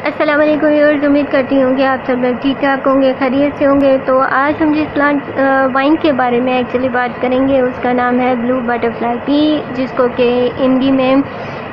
अस्सलाम वालेकुम व्यूअर्स, उम्मीद करती हूँ कि आप सब लोग ठीक ठाक होंगे, खैरियत से होंगे। तो आज हम जिस प्लांट वाइन के बारे में एक्चुअली बात करेंगे उसका नाम है ब्लू बटरफ्लाई पी, जिसको कि हिंदी में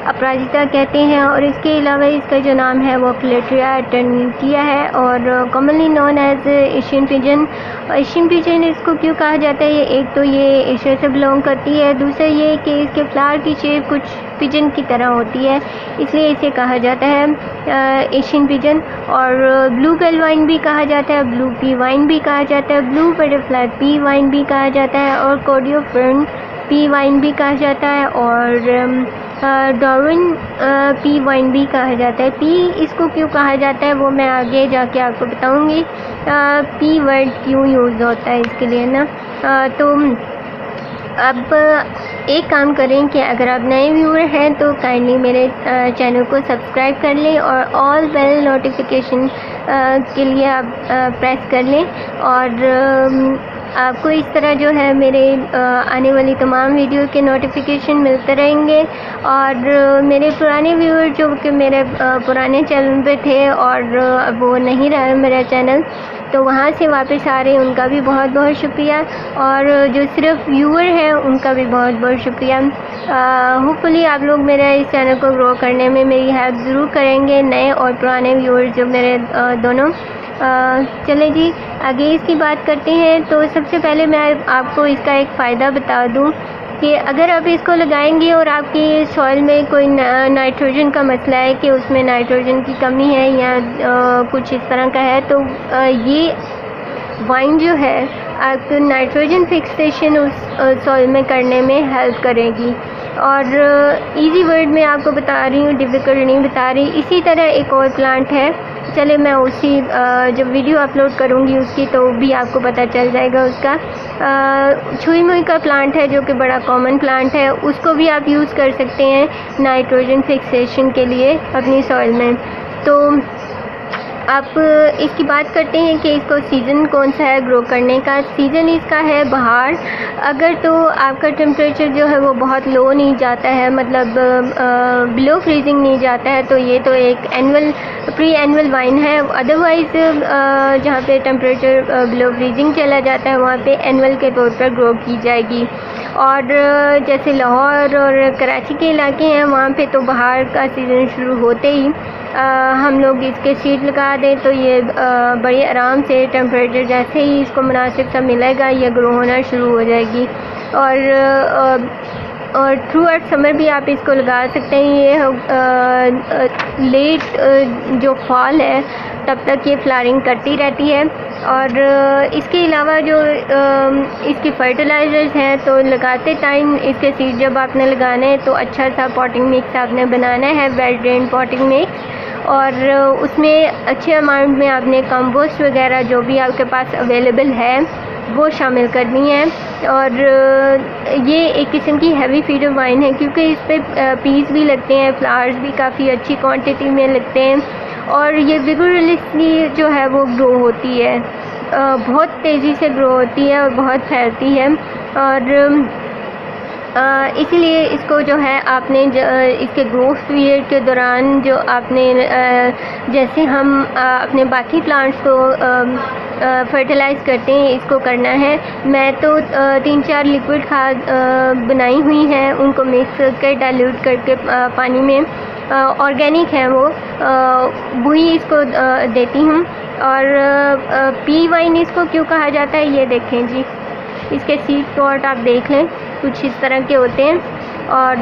अपराजिता कहते हैं। और इसके अलावा इसका जो नाम है वो फ्लेट्रिया एटर्निटिया है और commonly known as Asian pigeon. Asian pigeon इसको क्यों कहा जाता है, एक तो ये एशिया से बिलोंग करती है, दूसरा ये कि इसके फ्लावर की शेप कुछ पिजन की तरह होती है, इसलिए इसे कहा जाता है एशियन पिजन। और ब्लू बेल वाइन भी कहा जाता है, ब्लू पी वाइन भी कहा जाता है, ब्लू बटरफ्लाई पी वाइन भी कहा जाता है और कोडियोफर्न पी वाइन भी कहा जाता है और डार्विन पी वाइन भी कहा जाता है। पी इसको क्यों कहा जाता है वो मैं आगे जाके आपको बताऊंगी। पी वर्ड क्यों यूज़ होता है इसके लिए ना। तो अब एक काम करें कि अगर आप नए व्यूअर हैं तो काइंडली मेरे चैनल को सब्सक्राइब कर लें और ऑल बेल नोटिफिकेशन के लिए आप प्रेस कर लें और आपको इस तरह जो है मेरे आने वाली तमाम वीडियो के नोटिफिकेशन मिलते रहेंगे। और मेरे पुराने व्यूअर जो कि मेरे पुराने चैनल पे थे और अब वो नहीं रहा मेरा चैनल, तो वहाँ से वापस आ रहे हैं, उनका भी बहुत बहुत शुक्रिया। और जो सिर्फ व्यूअर हैं उनका भी बहुत बहुत शुक्रिया। होपफुली आप लोग मेरा इस चैनल को ग्रो करने में मेरी हेल्प ज़रूर करेंगे, नए और पुराने व्यूअर्स जो मेरे दोनों। चलें जी आगे इसकी बात करते हैं। तो सबसे पहले मैं आपको इसका एक फ़ायदा बता दूं कि अगर आप इसको लगाएंगे और आपकी सॉइल में कोई नाइट्रोजन का मसला है कि उसमें नाइट्रोजन की कमी है या कुछ इस तरह का है, तो ये वाइन जो है आपको नाइट्रोजन फिक्सेशन उस सॉइल में करने में हेल्प करेगी। और इजी वर्ड में आपको बता रही हूँ, डिफ़िकल्ट नहीं बता रही। इसी तरह एक और प्लांट है, चले मैं उसी जब वीडियो अपलोड करूँगी उसकी तो भी आपको पता चल जाएगा उसका। छुई मुई का प्लांट है जो कि बड़ा कॉमन प्लांट है, उसको भी आप यूज़ कर सकते हैं नाइट्रोजन फिक्सेशन के लिए अपनी सॉइल में। तो आप इसकी बात करते हैं कि इसको सीज़न कौन सा है ग्रो करने का। सीज़न इसका है बहार। अगर तो आपका टेम्परेचर जो है वो बहुत लो नहीं जाता है, मतलब बिलो फ्रीजिंग नहीं जाता है, तो ये तो एक प्री एनुअल वाइन है। अदरवाइज़ जहाँ पे टेम्परेचर बिलो फ्रीजिंग चला जाता है वहाँ पे एनुअल के तौर पर ग्रो की जाएगी। और जैसे लाहौर और कराची के इलाके हैं वहाँ पे तो बहार का सीज़न शुरू होते ही हम लोग इसके सीड लगा दें तो ये बड़े आराम से टेम्परेचर जैसे ही इसको मुनासिब सा मिलेगा ये ग्रो होना शुरू हो जाएगी। और थ्रू आउट समर भी आप इसको लगा सकते हैं। ये लेट जो फॉल है तब तक ये फ्लावरिंग करती रहती है। और इसके अलावा जो इसकी फर्टिलाइज़र्स हैं तो लगाते टाइम इसके सीड जब आपने लगाने हैं तो अच्छा सा पॉटिंग मिक्स आपने बनाना है, वेल ड्रेन पॉटिंग मिक्स, और उसमें अच्छे अमाउंट में आपने कंपोस्ट वगैरह जो भी आपके पास अवेलेबल है वो शामिल करनी है। और ये एक किस्म की हैवी फीडर वाइन है क्योंकि इस पर पीस भी लगते हैं, फ्लावर्स भी काफ़ी अच्छी क्वांटिटी में लगते हैं और ये विगोरसली जो है वो ग्रो होती है, बहुत तेज़ी से ग्रो होती है और बहुत फैलती है। और इसीलिए इसको जो है आपने इसके ग्रोथ पीरियड के दौरान जो आपने जैसे हम अपने बाकी प्लांट्स को फर्टिलाइज़ करते हैं इसको करना है। मैं तो 3-4 लिक्विड खाद बनाई हुई हैं, उनको मिक्स करके डाइल्यूट करके पानी में, ऑर्गेनिक है वो ही इसको देती हूँ। और पी वाइन इसको क्यों कहा जाता है ये देखें जी, इसके सीड पॉट आप देख लें कुछ इस तरह के होते हैं और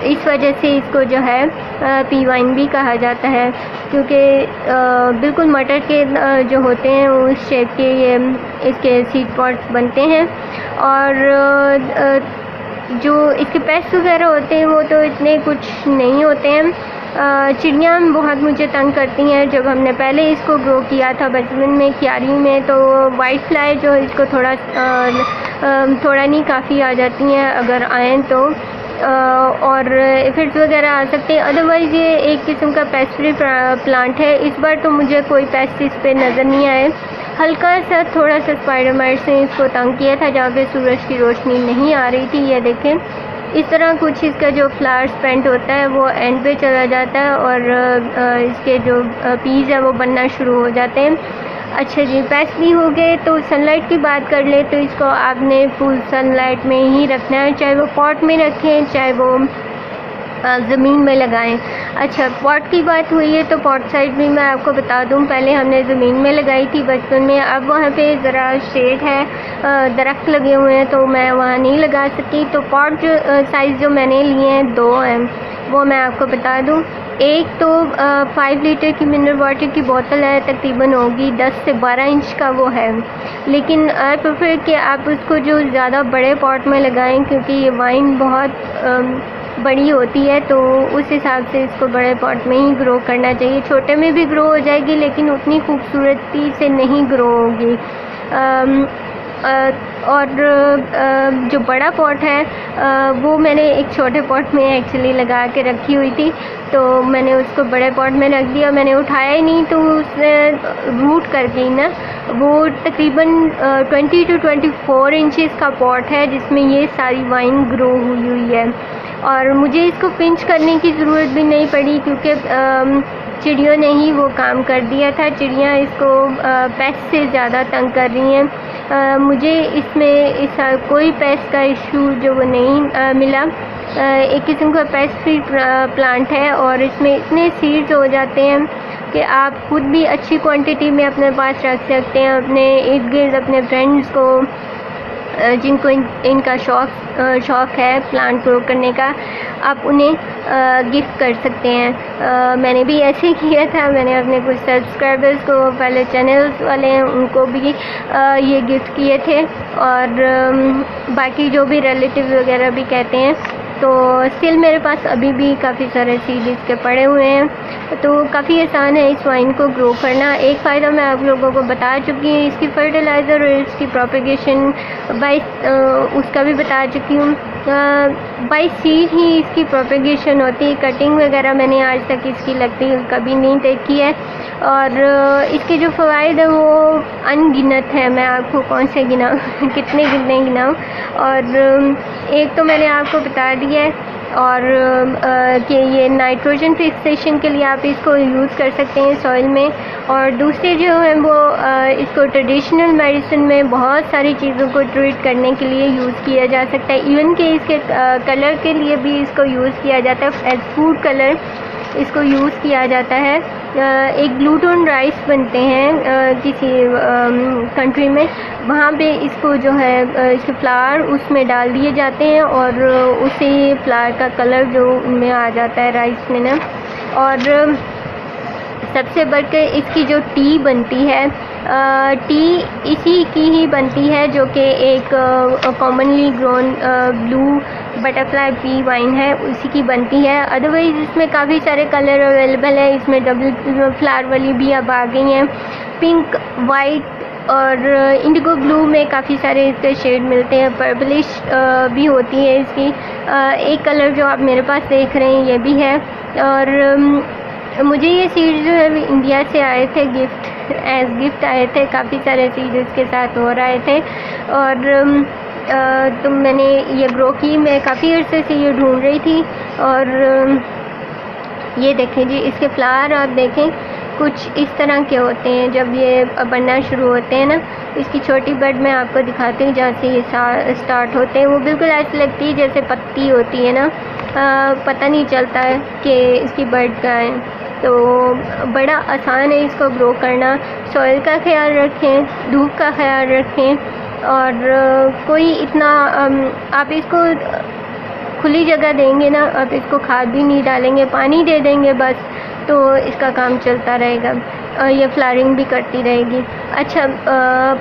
इस वजह से इसको जो है पी वाइन भी कहा जाता है क्योंकि बिल्कुल मटर के जो होते हैं उस शेप के ये इसके सीड पॉट्स बनते हैं। और जो इसके पेस्ट वगैरह होते हैं वो तो इतने कुछ नहीं होते हैं। चिड़ियाँ बहुत मुझे तंग करती हैं। जब हमने पहले इसको ग्रो किया था बचपन में क्यारी में तो वाइट फ्लाई जो इसको थोड़ा नहीं काफ़ी आ जाती हैं अगर आएँ तो, और एफिड्स वगैरह आ सकते हैं। अदरवाइज़ ये एक किस्म का पेस्ट फ्री प्लांट है। इस बार तो मुझे कोई पेस्ट इस पर नज़र नहीं आए। हल्का सा थोड़ा सा स्पाइडर माइट्स ने इसको तंग किया था जहाँ पे सूरज की रोशनी नहीं आ रही थी, ये देखें इस तरह कुछ इसका जो फ्लावर स्पेंट होता है वो एंड पे चला जाता है और इसके जो पीस है वो बनना शुरू हो जाते हैं। अच्छा जी, पेस्ट भी हो गए। तो सनलाइट की बात कर ले तो इसको आपने फुल सनलाइट में ही रखना है, चाहे वो पॉट में रखें चाहे वो ज़मीन में लगाएं। अच्छा, पॉट की बात हुई है तो पॉट साइड भी मैं आपको बता दूं, पहले हमने ज़मीन में लगाई थी बचपन में। अब वहाँ पे ज़रा शेड है, दरख्त लगे हुए हैं तो मैं वहाँ नहीं लगा सकती। तो पॉट जो साइज़ जो मैंने लिए हैं 2 हैं, वो मैं आपको बता दूं। एक तो 5 लीटर की मिनरल वाटर की बोतल है, तकरीबन होगी 10 से 12 इंच का वो है, लेकिन आई प्रेफर कि आप उसको जो ज़्यादा बड़े पॉट में लगाएं, क्योंकि ये वाइन बहुत बड़ी होती है तो उस हिसाब से इसको बड़े पॉट में ही ग्रो करना चाहिए। छोटे में भी ग्रो हो जाएगी लेकिन उतनी खूबसूरती से नहीं ग्रो होगी। और जो बड़ा पॉट है वो मैंने एक छोटे पॉट में एक्चुअली लगा के रखी हुई थी, तो मैंने उसको बड़े पॉट में रख दिया। मैंने उठाया ही नहीं तो उसने रूट कर गई ना। वो तकरीबन 20 to 24 इंचज़ का पॉट है जिसमें ये सारी वाइन ग्रो हुई है। और मुझे इसको पिंच करने की ज़रूरत भी नहीं पड़ी क्योंकि चिड़ियों ने ही वो काम कर दिया था। चिड़ियाँ इसको पेस्ट से ज़्यादा तंग कर रही हैं। मुझे इसमें कोई पेस्ट का इशू जो वो नहीं मिला। एक किस्म का पेस्ट फ्री प्लांट है और इसमें इतने सीड्स हो जाते हैं कि आप खुद भी अच्छी क्वांटिटी में अपने पास रख सकते हैं। अपने इर्द गिर्द अपने फ्रेंड्स को जिनको इनका शौक़ है प्लांट ग्रो करने का, आप उन्हें गिफ्ट कर सकते हैं। मैंने भी ऐसे ही किया था। मैंने अपने कुछ सब्सक्राइबर्स को, पहले चैनल्स वाले हैं उनको भी ये गिफ्ट किए थे, और बाकी जो भी रिलेटिव वगैरह भी कहते हैं। तो स्टिल मेरे पास अभी भी काफ़ी सारे सीड इसके पड़े हुए हैं, तो काफ़ी आसान है इस वाइन को ग्रो करना। एक फ़ायदा मैं आप लोगों को बता चुकी हूँ, इसकी फर्टिलाइज़र और इसकी प्रोपेगेशन बाय उसका भी बता चुकी हूँ। बाय सीड ही इसकी प्रोपेगेशन होती है। कटिंग वगैरह मैंने आज तक इसकी लगती कभी नहीं देखी है। और इसके जो फ़वाइद हैं वो अनगिनत है। मैं आपको कौन से गिनाऊँ कितने गिनाऊँ। और एक तो मैंने आपको बता दिया है, और कि ये नाइट्रोजन फिक्सेशन के लिए आप इसको यूज़ कर सकते हैं सॉइल में। और दूसरे जो हैं वो इसको ट्रेडिशनल मेडिसिन में बहुत सारी चीज़ों को ट्रीट करने के लिए यूज़ किया जा सकता है। इवन कि इसके कलर के लिए भी इसको यूज़ किया जाता है। एज फूड कलर इसको यूज़ किया जाता है। एक ग्लूटन राइस बनते हैं किसी कंट्री में, वहाँ पे इसको जो है इसके फ्लावर उसमें डाल दिए जाते हैं और उसी फ्लावर का कलर जो उनमें आ जाता है राइस में ना। और सबसे बढ़कर इसकी जो टी बनती है, टी इसी की ही बनती है जो कि एक commonly grown blue butterfly P wine है, उसी की बनती है। अदरवाइज़ इसमें काफ़ी सारे कलर अवेलेबल है। इसमें डबल फ्लावर वाली भी अब आ गई हैं, पिंक, वाइट और इंडिगो ब्लू में काफ़ी सारे इसके शेड मिलते हैं। पर्पलिश भी होती है इसकी। एक कलर जो आप मेरे पास देख रहे हैं ये भी है। और मुझे ये सीड जो है इंडिया से आए थे, गिफ्ट आए थे। काफ़ी सारे सीड इसके साथ हो रहे थे और तो मैंने ये ग्रो की। मैं काफ़ी अर्से से ये ढूंढ रही थी। और ये देखें जी, इसके फ्लावर आप देखें कुछ इस तरह के होते हैं जब ये बनना शुरू होते हैं ना। इसकी छोटी बड मैं आपको दिखाती हूँ, जहाँ से ये स्टार्ट होते हैं वो बिल्कुल ऐसी लगती है जैसे पत्ती होती है ना। पता नहीं चलता है कि इसकी बड का है। तो बड़ा आसान है इसको ग्रो करना। सॉइल का ख्याल रखें, धूप का ख्याल रखें, और कोई इतना आप इसको खुली जगह देंगे ना, आप इसको खाद भी नहीं डालेंगे, पानी दे देंगे बस, तो इसका काम चलता रहेगा और ये फ्लावरिंग भी करती रहेगी। अच्छा,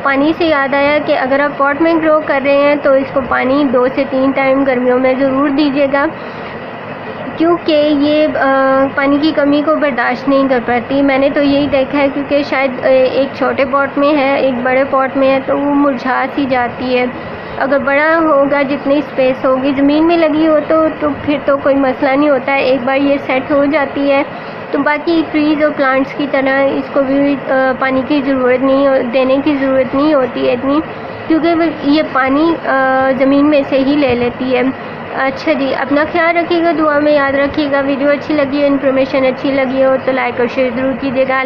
पानी से याद आया कि अगर आप पॉट में ग्रो कर रहे हैं तो इसको पानी 2 से 3 टाइम गर्मियों में ज़रूर दीजिएगा, क्योंकि ये पानी की कमी को बर्दाश्त नहीं कर पाती। मैंने तो यही देखा है, क्योंकि शायद एक छोटे पॉट में है, एक बड़े पॉट में है, तो वो मुरझा सी जाती है। अगर बड़ा होगा, जितनी स्पेस होगी, ज़मीन में लगी हो तो फिर तो कोई मसला नहीं होता है, एक बार ये सेट हो जाती है तो बाकी ट्रीज़ और प्लांट्स की तरह इसको भी पानी की ज़रूरत नहीं, देने की ज़रूरत नहीं होती है इतनी, क्योंकि ये पानी ज़मीन में से ही ले लेती है। अच्छा जी, अपना ख्याल रखिएगा, दुआ में याद रखिएगा। वीडियो अच्छी लगी हो, इन्फॉर्मेशन अच्छी लगी हो तो लाइक और शेयर ज़रूर कीजिएगा।